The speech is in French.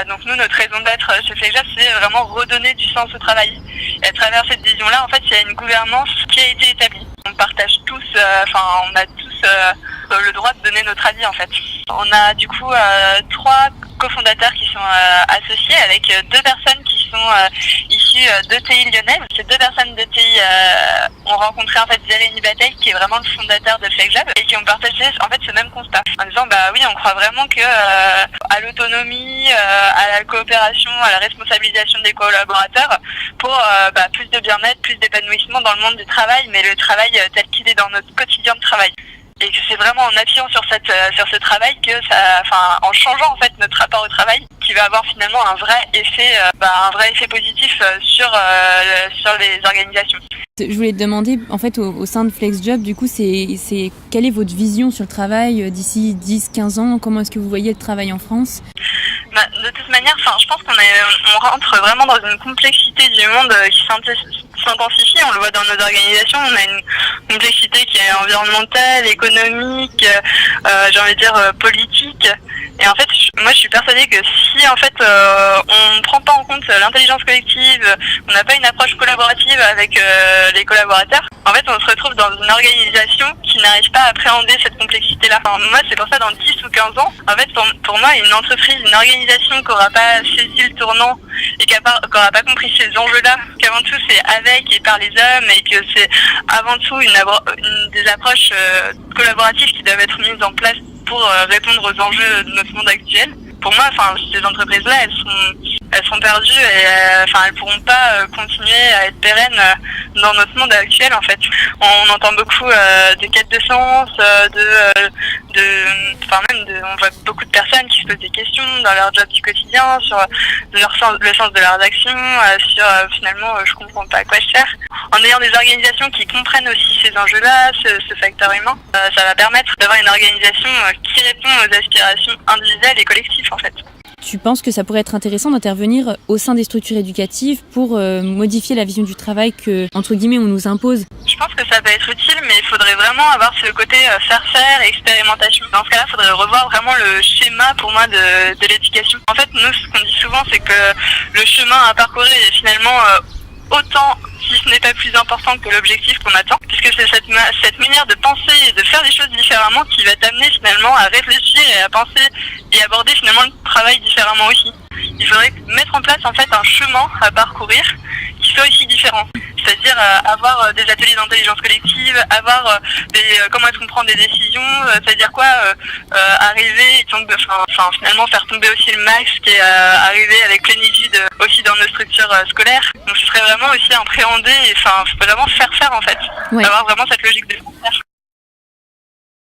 Donc nous, notre raison d'être chez FlexJob, c'est vraiment redonner du sens au travail. Et à travers cette vision-là, en fait, il y a une gouvernance qui a été établie. On partage tous, on a tous le droit de donner notre avis, en fait. On a du coup 3 cofondateurs qui sont associés avec 2 personnes qui sont issues d'ETI lyonnais. Ces 2 personnes d'ETI ont rencontré en fait Jérémy Bataille, qui est vraiment le fondateur de FlexJob, et qui ont partagé en fait ce même constat en disant oui, on croit vraiment que à l'autonomie, à la coopération, à la responsabilisation des collaborateurs pour plus de bien-être, plus d'épanouissement dans le monde du travail, mais le travail tel qu'il est dans notre quotidien de travail. Et que c'est vraiment en appuyant sur ce travail que en changeant en fait notre rapport au travail, qui va avoir finalement un vrai effet positif sur les organisations. Je voulais te demander, en fait, au sein de FlexJob, du coup, quelle est votre vision sur le travail d'ici 10-15 ans? Comment est-ce que vous voyez le travail en France? De toute manière, je pense qu'on rentre vraiment dans une complexité du monde qui s'intensifie. On le voit dans nos organisations. On a une complexité qui est environnementale, économique, j'ai envie de dire politique. Et en fait, moi, je suis persuadée que si en fait on ne prend pas en compte l'intelligence collective, on n'a pas une approche collaborative avec les collaborateurs, en fait, on se retrouve dans une organisation qui n'arrive pas à appréhender cette complexité-là. Moi, c'est pour ça, dans 10 ou 15 ans, en fait, pour moi, une entreprise, une organisation qui n'aura pas saisi le tournant et qui n'aura pas compris ces enjeux-là, qu'avant tout, c'est avec et par les hommes, et que c'est avant tout des approches collaboratives qui doivent être mises en place pour répondre aux enjeux de notre monde actuel. Pour moi, ces entreprises-là, elles sont perdues et elles pourront pas continuer à être pérennes dans notre monde actuel, en fait. On entend beaucoup de quête de sens, on voit beaucoup de personnes qui se posent des questions dans leur job du quotidien sur le sens de leurs actions, sur finalement je comprends pas à quoi je sers. En ayant des organisations qui comprennent aussi ces enjeux-là, ce facteur humain, ça va permettre d'avoir une organisation qui répond aux aspirations individuelles et collectives, en fait. Tu penses que ça pourrait être intéressant d'intervenir au sein des structures éducatives pour modifier la vision du travail que, entre guillemets, on nous impose? Je pense que ça peut être utile, mais il faudrait vraiment avoir ce côté faire et expérimentation. Dans ce cas-là, il faudrait revoir vraiment le schéma, pour moi, de l'éducation. En fait, nous, ce qu'on dit souvent, c'est que le chemin à parcourir est finalement autant, si ce n'est pas plus important que l'objectif qu'on attend, puisque c'est cette manière de penser et de faire les choses différemment qui va t'amener finalement à réfléchir et à penser et aborder finalement le travail différemment aussi. Il faudrait mettre en place en fait un chemin à parcourir qui soit aussi différent. C'est-à-dire avoir des ateliers d'intelligence collective, avoir comment est-ce qu'on prend des décisions, c'est-à-dire quoi, arriver, finalement faire tomber aussi le max qui est arrivé avec plénitude aussi dans nos structures scolaires. Donc ce serait vraiment aussi appréhender et vraiment faire en fait, avoir vraiment cette logique de faire.